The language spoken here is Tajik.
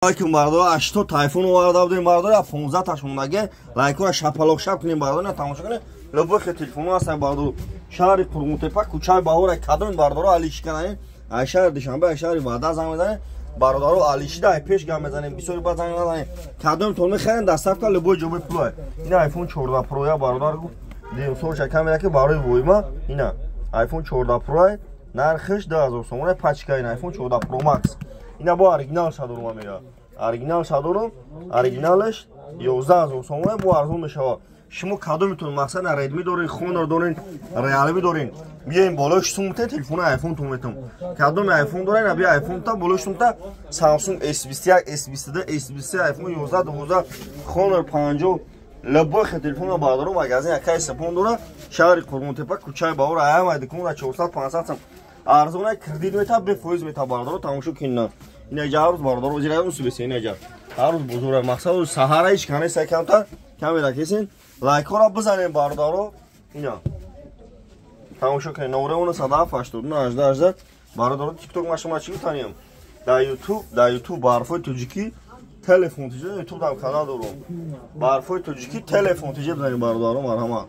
Лайкин бардора 80 тайфун оварда будем бардора 15 таш мондагӣ лайкора шапалок шап кунем бардора тамошо кунем любохи телефону ҳастан бардор шаҳри Қурғунтепа кӯчаи баҳора кадом бардора алиши канаем ай шаҳри Душанбе ай шаҳри Ваъда занг мезанем бародаро алишида ай пеш гам мезанем бисёри бад занг мезанем кадом тон мехарем дастафка любой ҷоби пулай ина iPhone 14 Pro я бародар гуфт дем сорча камера ки барои воима ина iPhone 14 Pro нархиш 2000 сомон пачка ин iPhone 14 Pro Max ина бо оригинал садорма мея оригинал садорум оригиналш 11000 сомон бо арзон мешава шумо кадомитон мақсад Redmi дорин Honor дорин Realme дорин бием болош сумта телефон iPhone тон метам кадом iPhone дорин аби iPhone та болош сумта Samsung S21 S22 S23 iPhone 11 12 Honor 50 любой телефон бардору магазин якай сапон дора шаҳри Қурғунтепа кӯчаи баҳор аямай дикунда 400 500 сам арзона кредит мета бе фоиз мета бардору тамошо кинна ина ҷарус бардору зираун субесе ина ҷар ҳарус бузург мақсад саҳара ич кане секамта камера кесин лайкора бизанем бардору ина тамошо кинна номере он 187 бардору TikTok машина чӣ танем да YouTube барфои туҷики телефон тиҷа YouTube дам канал дорум барфои туҷики телефон тиҷа бизанем бардору марҳамат